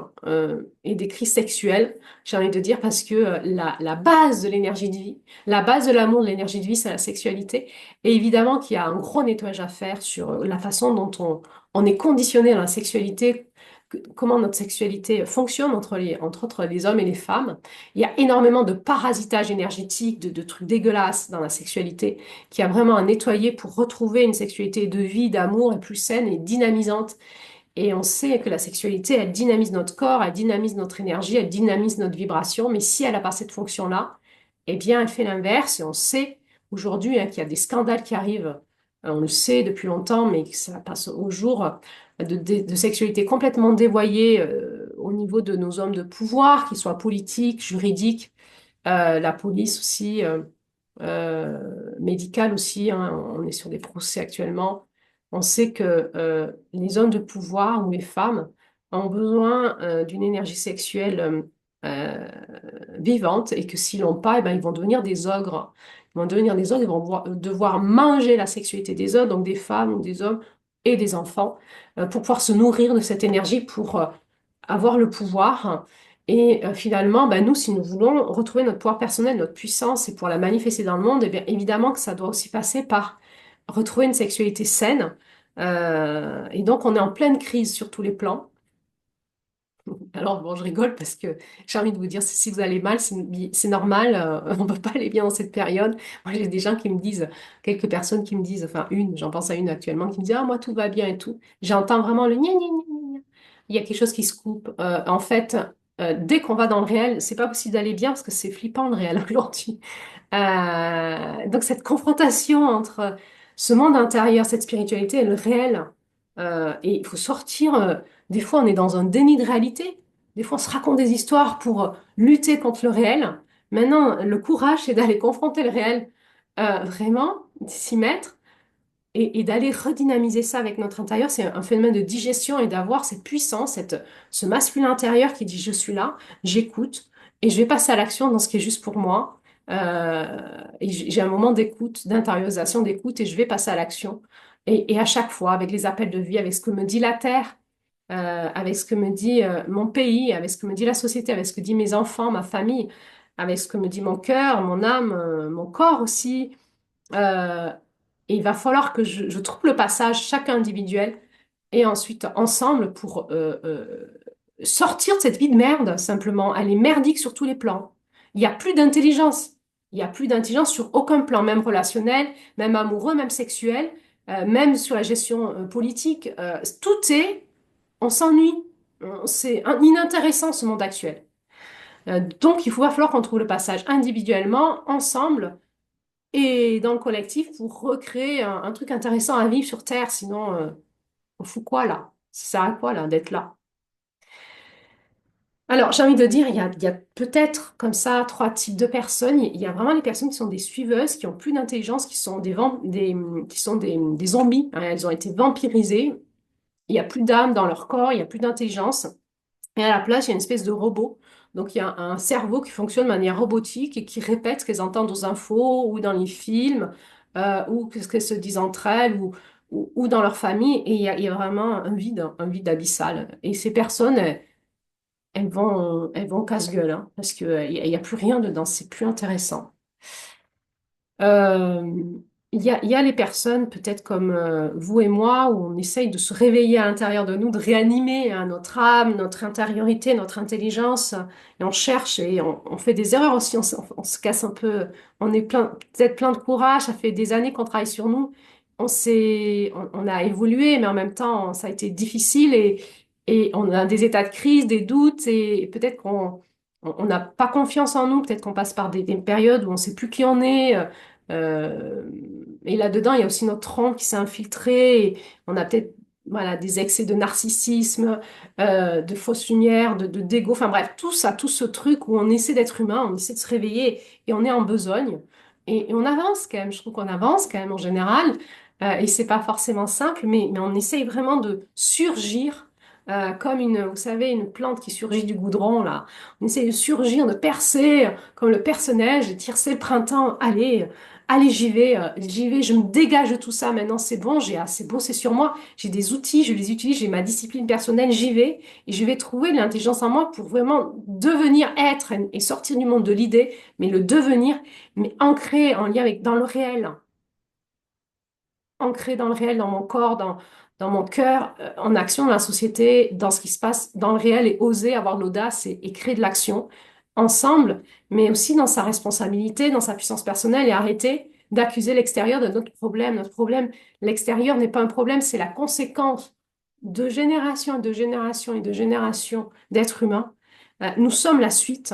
Speaker 1: et des crises sexuelles, j'ai envie de dire, parce que la base de l'énergie de vie, la base de l'amour, de l'énergie de vie, c'est la sexualité. Et évidemment qu'il y a un gros nettoyage à faire sur la façon dont on est conditionné dans la sexualité, comment notre sexualité fonctionne entre autres les hommes et les femmes. Il y a énormément de parasitage énergétique, de trucs dégueulasses dans la sexualité qui a vraiment à nettoyer pour retrouver une sexualité de vie, d'amour et plus saine et dynamisante. Et on sait que la sexualité, elle dynamise notre corps, elle dynamise notre énergie, elle dynamise notre vibration, mais si elle n'a pas cette fonction-là, eh bien, elle fait l'inverse. Et on sait aujourd'hui qu'il y a des scandales qui arrivent. On le sait depuis longtemps, mais que ça passe au jour de sexualité complètement dévoyée au niveau de nos hommes de pouvoir, qu'ils soient politiques, juridiques, la police aussi. Médicale aussi, hein, on est sur des procès actuellement. On sait que les hommes de pouvoir ou les femmes ont besoin d'une énergie sexuelle euh, vivante et que s'ils l'ont pas, eh ben, ils vont devenir des ogres. Ils vont devenir des ogres, ils vont devoir manger la sexualité des autres, donc des femmes ou des hommes et des enfants, pour pouvoir se nourrir de cette énergie, pour avoir le pouvoir. Et finalement, ben, nous, si nous voulons retrouver notre pouvoir personnel, notre puissance et pour la manifester dans le monde, eh bien, évidemment que ça doit aussi passer par retrouver une sexualité saine. Et donc, on est en pleine crise sur tous les plans. Alors, bon, je rigole parce que j'ai envie de vous dire, si vous allez mal, c'est normal, on ne peut pas aller bien dans cette période. Moi, j'ai des gens qui me disent, quelques personnes qui me disent, enfin une, j'en pense à une actuellement, qui me dit, ah, moi, tout va bien et tout. J'entends vraiment le gna gna gna gna gna. Il y a quelque chose qui se coupe. En fait, dès qu'on va dans le réel, c'est pas possible d'aller bien parce que c'est flippant le réel aujourd'hui. Donc cette confrontation entre ce monde intérieur, cette spiritualité et le réel, et il faut sortir, des fois on est dans un déni de réalité, des fois on se raconte des histoires pour lutter contre le réel. Maintenant, le courage, c'est d'aller confronter le réel, vraiment, s'y mettre et d'aller redynamiser ça avec notre intérieur. C'est un phénomène de digestion et d'avoir cette puissance, ce masculin intérieur qui dit je suis là, j'écoute et je vais passer à l'action dans ce qui est juste pour moi. Et j'ai un moment d'écoute, d'intériorisation, d'écoute et je vais passer à l'action. Et à chaque fois, avec les appels de vie, avec ce que me dit la terre, avec ce que me dit mon pays, avec ce que me dit la société, avec ce que dit mes enfants, ma famille, avec ce que me dit mon cœur, mon âme, mon corps aussi. Euh, et il va falloir que je trouve le passage, chacun individuel, et ensuite ensemble pour sortir de cette vie de merde, simplement. Elle est merdique sur tous les plans. Il n'y a plus d'intelligence. Il n'y a plus d'intelligence sur aucun plan, même relationnel, même amoureux, même sexuel, même sur la gestion politique. Tout est, on s'ennuie. C'est inintéressant ce monde actuel. Donc il va falloir qu'on trouve le passage individuellement, ensemble et dans le collectif pour recréer un truc intéressant à vivre sur Terre. Sinon, on fout quoi là? Ça sert à quoi là d'être là? Alors, j'ai envie de dire, il y a peut-être comme ça trois types de personnes. Il y a vraiment les personnes qui sont des suiveuses, qui ont plus d'intelligence, qui sont qui sont des zombies, hein. Elles ont été vampirisées. Il y a plus d'âme dans leur corps, il y a plus d'intelligence. Et à la place, il y a une espèce de robot. Donc, il y a un cerveau qui fonctionne de manière robotique et qui répète ce qu'elles entendent aux infos ou dans les films, ou ce qu'elles se disent entre elles ou dans leur famille. Et il y a vraiment un vide abyssal. Et ces personnes, elles vont casse-gueule, hein, parce qu'il y a plus rien dedans, c'est plus intéressant. Euh, il y a les personnes, peut-être comme vous et moi, où on essaye de se réveiller à l'intérieur de nous, de réanimer hein, notre âme, notre intériorité, notre intelligence, et on cherche et on fait des erreurs aussi, on se casse un peu, on est peut-être plein de courage, ça fait des années qu'on travaille sur nous, on a évolué, mais en même temps, ça a été difficile et on a des états de crise, des doutes, et peut-être on n'a pas confiance en nous, peut-être qu'on passe par des périodes où on ne sait plus qui on est. Euh, et là-dedans, il y a aussi notre tronc qui s'est infiltré. Et on a peut-être voilà, des excès de narcissisme, de fausse lumière, d'ego. Enfin bref, tout ça, tout ce truc où on essaie d'être humain, on essaie de se réveiller et on est en besogne. Et on avance quand même. Je trouve qu'on avance quand même en général. Et c'est pas forcément simple, mais on essaye vraiment de surgir. Comme vous savez, une plante qui surgit du goudron, là. On essaie de surgir, de percer, comme le perce-neige, et dire c'est le printemps, allez, j'y vais, je me dégage de tout ça. Maintenant, c'est bon, j'ai assez bossé sur moi. J'ai des outils, je les utilise, j'ai ma discipline personnelle, j'y vais. Et je vais trouver de l'intelligence en moi pour vraiment devenir être et sortir du monde de l'idée, mais le devenir, mais ancré en lien avec, dans le réel, ancré dans le réel, dans mon corps, dans mon cœur, en action dans la société, dans ce qui se passe dans le réel et oser avoir l'audace et créer de l'action ensemble, mais aussi dans sa responsabilité, dans sa puissance personnelle et arrêter d'accuser l'extérieur de notre problème. Notre problème, l'extérieur n'est pas un problème, c'est la conséquence de générations et de générations et de générations d'êtres humains. Nous sommes la suite.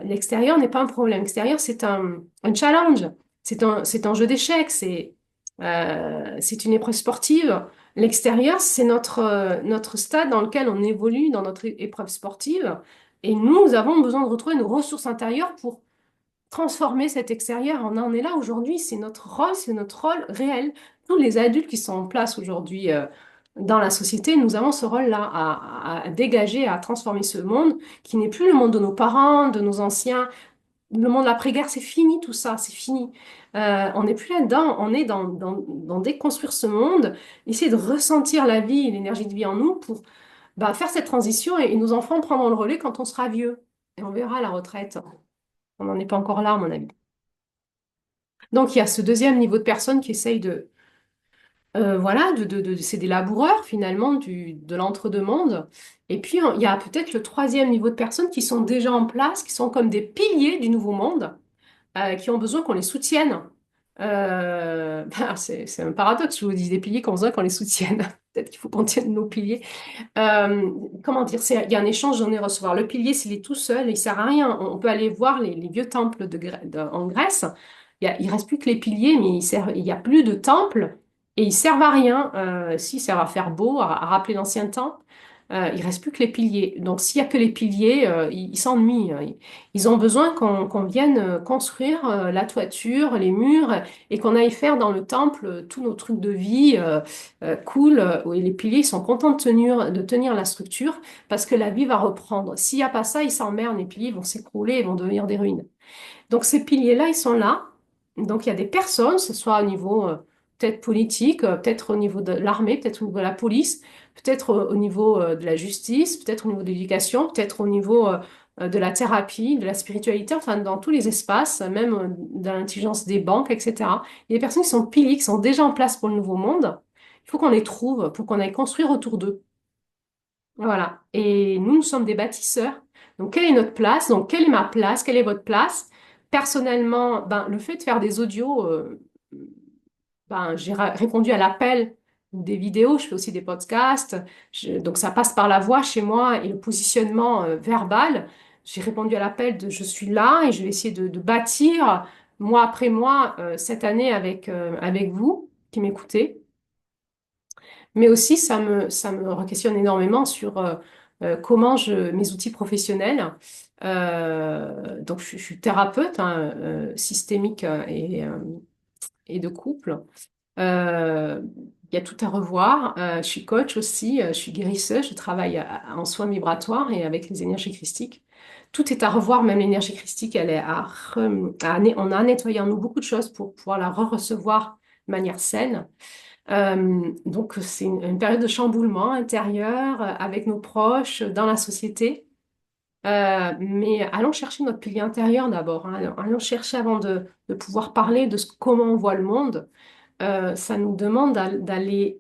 Speaker 1: L'extérieur n'est pas un problème. L'extérieur, c'est un challenge. C'est un jeu d'échecs. C'est une épreuve sportive. L'extérieur, c'est notre stade dans lequel on évolue dans notre épreuve sportive. Et nous avons besoin de retrouver nos ressources intérieures pour transformer cet extérieur. On en est là aujourd'hui. C'est notre rôle réel. Tous les adultes qui sont en place aujourd'hui, dans la société, nous avons ce rôle-là à dégager, à transformer ce monde qui n'est plus le monde de nos parents, de nos anciens. Le monde d'après-guerre, c'est fini tout ça, c'est fini. On n'est plus là-dedans, on est dans déconstruire ce monde, essayer de ressentir la vie et l'énergie de vie en nous pour faire cette transition et nos enfants prendront le relais quand on sera vieux. Et on verra à la retraite. On n'en est pas encore là, à mon avis. Donc, il y a ce deuxième niveau de personnes qui essayent voilà, c'est des laboureurs finalement de l'entre-deux-mondes. Et puis, il y a peut-être le troisième niveau de personnes qui sont déjà en place, qui sont comme des piliers du nouveau monde, qui ont besoin qu'on les soutienne. C'est un paradoxe, je vous dis, des piliers qui ont besoin qu'on les soutienne. Peut-être qu'il faut qu'on tienne nos piliers. Euh, comment dire, il y a un échange donner-recevoir. Le pilier, s'il est tout seul, il sert à rien. On peut aller voir les vieux temples en Grèce. Il reste plus que les piliers, mais il y a plus de temples et ils servent à rien. Si, ils servent à faire beau, à rappeler l'ancien temps. Il reste plus que les piliers. Donc, s'il y a que les piliers, ils s'ennuient. Ils ont besoin qu'on vienne construire la toiture, les murs, et qu'on aille faire dans le temple tous nos trucs de vie. Cool, où les piliers ils sont contents de tenir la structure parce que la vie va reprendre. S'il n'y a pas ça, ils s'emmerdent, les piliers vont s'écrouler et vont devenir des ruines. Donc ces piliers-là, ils sont là. Donc il y a des personnes, que ce soit au niveau peut-être politique, peut-être au niveau de l'armée, peut-être au niveau de la police, peut-être au niveau de la justice, peut-être au niveau de l'éducation, peut-être au niveau de la thérapie, de la spiritualité, enfin dans tous les espaces, même de l'intelligence des banques, etc. Il y a des personnes qui sont piliers, qui sont déjà en place pour le nouveau monde. Il faut qu'on les trouve pour qu'on aille construire autour d'eux. Voilà. Et nous, nous sommes des bâtisseurs. Donc, quelle est notre place? Donc, quelle est ma place? Quelle est votre place? Personnellement, le fait de faire des audios, j'ai répondu à l'appel des vidéos. Je fais aussi des podcasts. Donc, ça passe par la voix chez moi et le positionnement verbal. J'ai répondu à l'appel de je suis là et je vais essayer de bâtir mois après mois cette année avec vous qui m'écoutez. Mais aussi, ça me re-questionne énormément sur mes outils professionnels. Donc, je suis thérapeute hein, systémique et de couple. Euh, il y a tout à revoir. Je suis coach aussi, je suis guérisseuse, je travaille en soins vibratoires et avec les énergies christiques. Tout est à revoir, même l'énergie christique, elle est on a nettoyé en nous beaucoup de choses pour pouvoir la re-recevoir de manière saine. Donc, c'est une période de chamboulement intérieur avec nos proches, dans la société. Mais allons chercher notre pilier intérieur d'abord. Hein. Allons chercher avant de pouvoir parler de comment on voit le monde. Ça nous demande d'aller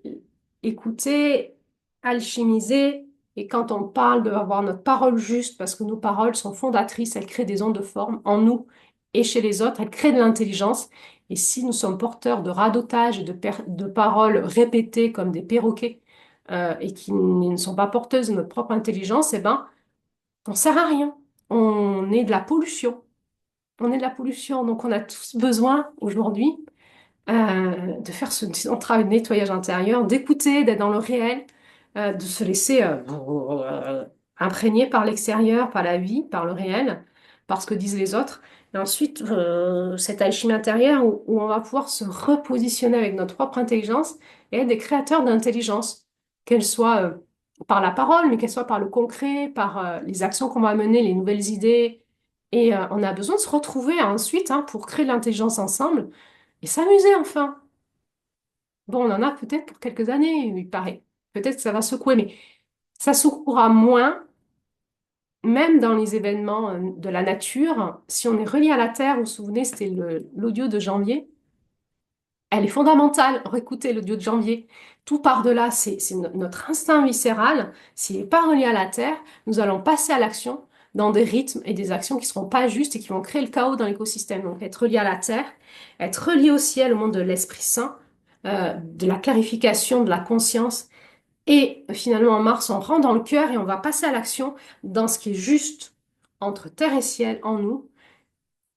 Speaker 1: écouter, alchimiser. Et quand on parle, d'avoir notre parole juste, parce que nos paroles sont fondatrices, elles créent des ondes de forme en nous et chez les autres, elles créent de l'intelligence. Et si nous sommes porteurs de radotage et de paroles répétées comme des perroquets, et qui ne sont pas porteuses de notre propre intelligence, eh ben, on sert à rien. On est de la pollution. On est de la pollution. Donc, on a tous besoin aujourd'hui de faire ce travail de nettoyage intérieur, d'écouter, d'être dans le réel, de se laisser imprégner par l'extérieur, par la vie, par le réel, par ce que disent les autres. Et ensuite, cette alchimie intérieure où on va pouvoir se repositionner avec notre propre intelligence et être des créateurs d'intelligence, qu'elle soit par la parole, mais qu'elle soit par le concret, par les actions qu'on va mener, les nouvelles idées. Et on a besoin de se retrouver ensuite hein, pour créer de l'intelligence ensemble et s'amuser enfin. Bon, on en a peut-être pour quelques années, il paraît. Peut-être que ça va secouer, mais ça secouera moins, même dans les événements de la nature. Si on est relié à la Terre, vous vous souvenez, c'était l'audio de janvier. Elle est fondamentale. Réécoutez l'audio de janvier. Tout par-delà, c'est notre instinct viscéral. S'il n'est pas relié à la Terre, nous allons passer à l'action dans des rythmes et des actions qui ne seront pas justes et qui vont créer le chaos dans l'écosystème. Donc, être relié à la Terre, être relié au ciel, au monde de l'Esprit Saint, de la clarification, de la conscience. Et finalement, en Mars, on rentre dans le cœur et on va passer à l'action dans ce qui est juste entre terre et ciel en nous.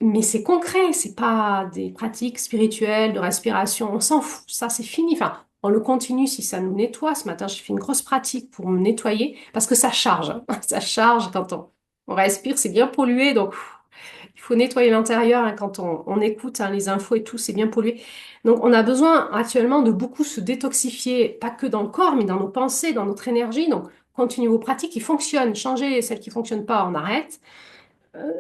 Speaker 1: Mais c'est concret, c'est pas des pratiques spirituelles de respiration. On s'en fout, ça c'est fini. Enfin, on le continue si ça nous nettoie. Ce matin, j'ai fait une grosse pratique pour me nettoyer parce que ça charge. Hein. Ça charge quand on respire, c'est bien pollué, donc faut nettoyer l'intérieur hein, quand on écoute hein, les infos et tout, c'est bien pollué. Donc, on a besoin actuellement de beaucoup se détoxifier, pas que dans le corps, mais dans nos pensées, dans notre énergie. Donc, continuez vos pratiques qui fonctionnent. Changez celles qui fonctionnent pas, on arrête. Euh,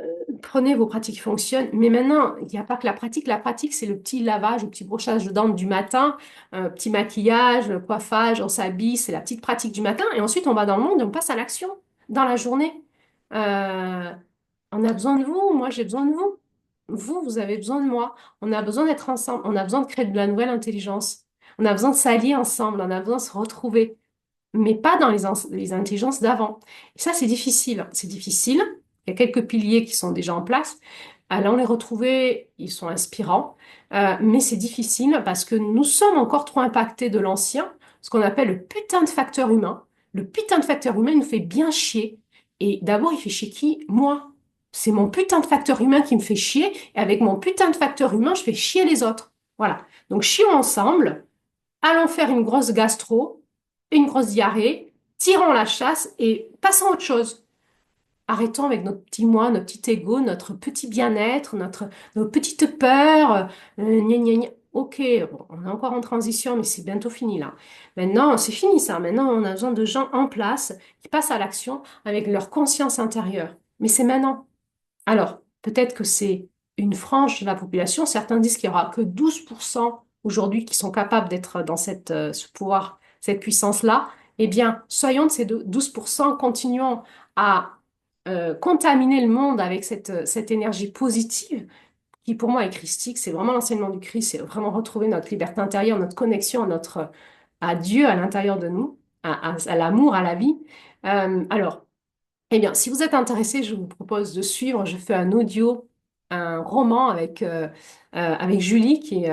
Speaker 1: Prenez vos pratiques qui fonctionnent. Mais maintenant, il n'y a pas que la pratique. La pratique, c'est le petit lavage, le petit brochage de dents du matin, petit maquillage, le coiffage, on s'habille, c'est la petite pratique du matin. Et ensuite, on va dans le monde et on passe à l'action dans la journée. Euh, on a besoin de vous, moi j'ai besoin de vous. Vous avez besoin de moi. On a besoin d'être ensemble. On a besoin de créer de la nouvelle intelligence. On a besoin de s'allier ensemble. On a besoin de se retrouver. Mais pas dans les intelligences d'avant. Et ça, c'est difficile. C'est difficile. Il y a quelques piliers qui sont déjà en place. Allons les retrouver. Ils sont inspirants. Mais c'est difficile parce que nous sommes encore trop impactés de l'ancien, ce qu'on appelle le putain de facteur humain. Le putain de facteur humain il nous fait bien chier. Et d'abord, il fait chier qui? Moi. C'est mon putain de facteur humain qui me fait chier. Et avec mon putain de facteur humain, je fais chier les autres. Voilà. Donc, chions ensemble. Allons faire une grosse gastro, une grosse diarrhée, tirons la chasse et passons à autre chose. Arrêtons avec notre petit moi, notre petit ego, notre petit bien-être, nos petites peurs. Gna gna gna. Ok, bon, on est encore en transition, mais c'est bientôt fini là. Maintenant, c'est fini ça. Maintenant, on a besoin de gens en place qui passent à l'action avec leur conscience intérieure. Mais c'est maintenant. Alors, peut-être que c'est une frange de la population. Certains disent qu'il n'y aura que 12% aujourd'hui qui sont capables d'être dans ce pouvoir, cette puissance-là. Eh bien, soyons de ces 12%, continuons à contaminer le monde avec cette énergie positive qui, pour moi, est christique. C'est vraiment l'enseignement du Christ, c'est vraiment retrouver notre liberté intérieure, notre connexion à Dieu à l'intérieur de nous, à l'amour, à la vie. Alors, eh bien, si vous êtes intéressé, je vous propose de suivre. Je fais un audio, un roman avec Julie, qui est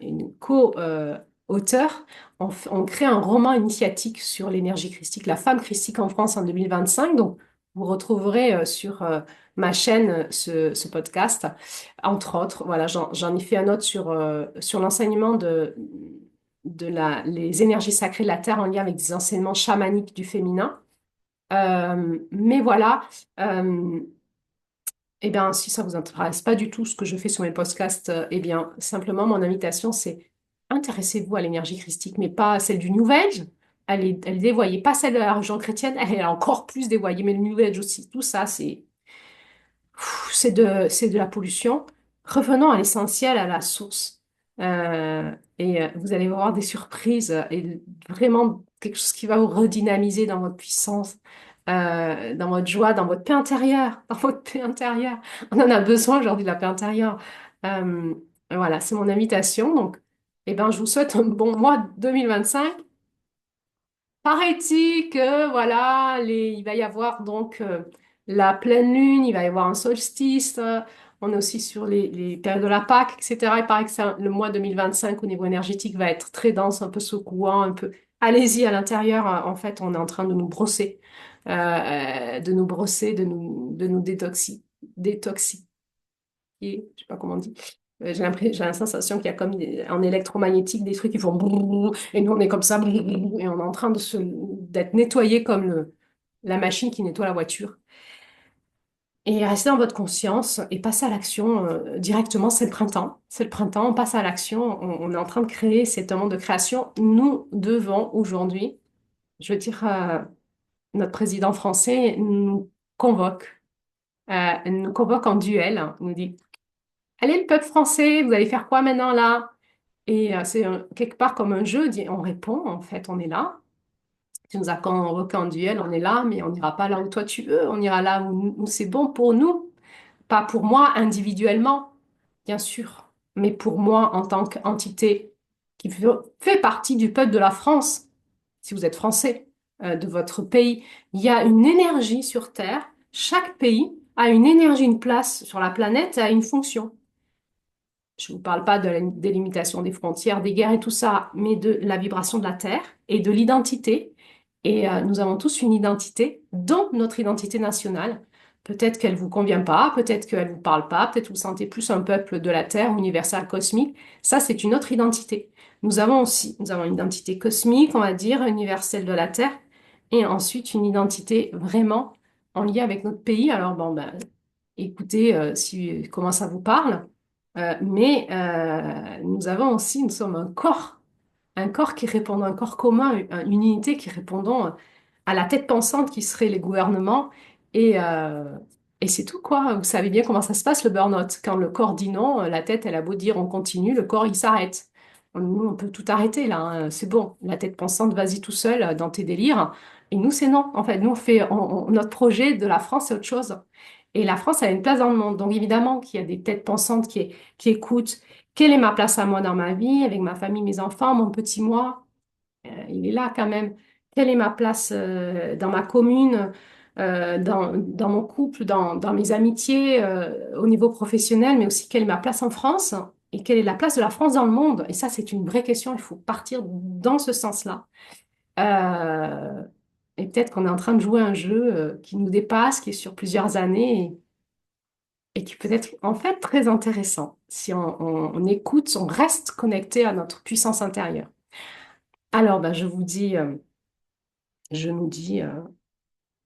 Speaker 1: une co-auteure. On crée un roman initiatique sur l'énergie christique, la femme christique en France en 2025. Donc, vous retrouverez sur ma chaîne ce podcast, entre autres. Voilà, j'en ai fait un autre sur l'enseignement les énergies sacrées de la Terre en lien avec des enseignements chamaniques du féminin. Mais voilà, euh, eh bien, si ça vous intéresse pas du tout ce que je fais sur mes podcasts, eh bien, simplement, mon invitation, c'est intéressez-vous à l'énergie christique, mais pas à celle du New Age. Elle est dévoyée, pas celle de la religion chrétienne, elle est encore plus dévoyée, mais le New Age aussi. Tout ça, c'est de la pollution. Revenons à l'essentiel, à la source. Vous allez voir des surprises et vraiment quelque chose qui va vous redynamiser dans votre puissance, dans votre joie, dans votre paix intérieure, dans votre paix intérieure. On en a besoin aujourd'hui de la paix intérieure. Euh, voilà, c'est mon invitation. Donc, eh ben, je vous souhaite un bon mois 2025. Paraît-il que voilà, il va y avoir donc la pleine lune, il va y avoir un solstice, on est aussi sur les périodes de la Pâque, etc. Il paraît que le mois 2025 au niveau énergétique va être très dense, un peu secouant, un peu. Allez-y à l'intérieur, en fait, on est en train de nous brosser, de nous détoxifier, je sais pas comment on dit. J'ai la sensation qu'il y a comme en électromagnétique des trucs qui font boum, et nous on est comme ça, boum, et on est en train d'être nettoyé comme la machine qui nettoie la voiture. Et restez dans votre conscience et passez à l'action directement. C'est le printemps. C'est le printemps, on passe à l'action. On est en train de créer cet monde de création. Nous devons aujourd'hui, je veux dire, notre président français nous convoque en duel, hein. Il nous dit, allez le peuple français, vous allez faire quoi maintenant là? Et c'est quelque part comme un jeu, on répond, en fait, on est là. Tu nous as convoqué en duel, on est là, mais on n'ira pas là où toi tu veux, on ira là où c'est bon pour nous. Pas pour moi individuellement, bien sûr, mais pour moi en tant qu'entité qui fait partie du peuple de la France, si vous êtes français, de votre pays. Il y a une énergie sur Terre, chaque pays a une énergie, une place sur la planète, a une fonction. Je ne vous parle pas de la délimitation des frontières, des guerres et tout ça, mais de la vibration de la Terre et de l'identité. Et nous avons tous une identité, dont notre identité nationale. Peut-être qu'elle vous convient pas, peut-être qu'elle vous parle pas, peut-être vous sentez plus un peuple de la Terre, universel, cosmique. Ça, c'est une autre identité. Nous avons une identité cosmique, on va dire, universelle de la Terre, et ensuite une identité vraiment en lien avec notre pays. Alors bon, ben, écoutez si, comment ça vous parle. Mais nous avons aussi, nous sommes un corps qui répond, un corps commun, une unité qui répondons à la tête pensante qui serait les gouvernements. Et, euh, et c'est tout, quoi. Vous savez bien comment ça se passe, le burn-out. Quand le corps dit non, la tête, elle a beau dire on continue, le corps, il s'arrête. Nous, on peut tout arrêter, là, hein. C'est bon. La tête pensante, vas-y tout seul dans tes délires. Et nous, c'est non. En fait, nous, notre projet de la France, c'est autre chose. Et la France, elle a une place dans le monde. Donc, évidemment qu'il y a des têtes pensantes qui écoutent quelle est ma place à moi dans ma vie, avec ma famille, mes enfants, mon petit moi. Il est là quand même. Quelle est ma place dans ma commune, dans mon couple, dans mes amitiés, au niveau professionnel, mais aussi quelle est ma place en France et quelle est la place de la France dans le monde. Et ça, c'est une vraie question. Il faut partir dans ce sens-là. Euh, et peut-être qu'on est en train de jouer un jeu qui nous dépasse, qui est sur plusieurs années et qui peut être en fait très intéressant si on écoute, on reste connecté à notre puissance intérieure. Alors, ben, je nous dis,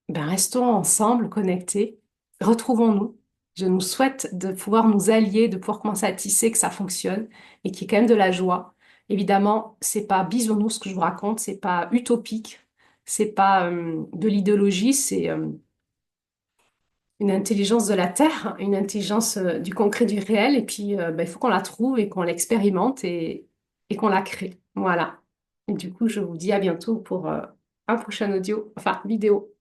Speaker 1: ben, restons ensemble, connectés, retrouvons-nous. Je nous souhaite de pouvoir nous allier, de pouvoir commencer à tisser, que ça fonctionne et qu'il y ait quand même de la joie. Évidemment, c'est pas bisounours ce que je vous raconte, c'est pas utopique, c'est pas de l'idéologie, c'est une intelligence de la terre, une intelligence du concret, du réel. Et puis, ben, il faut qu'on la trouve et qu'on l'expérimente et qu'on la crée. Voilà. Et du coup, je vous dis à bientôt pour un prochain audio, enfin vidéo.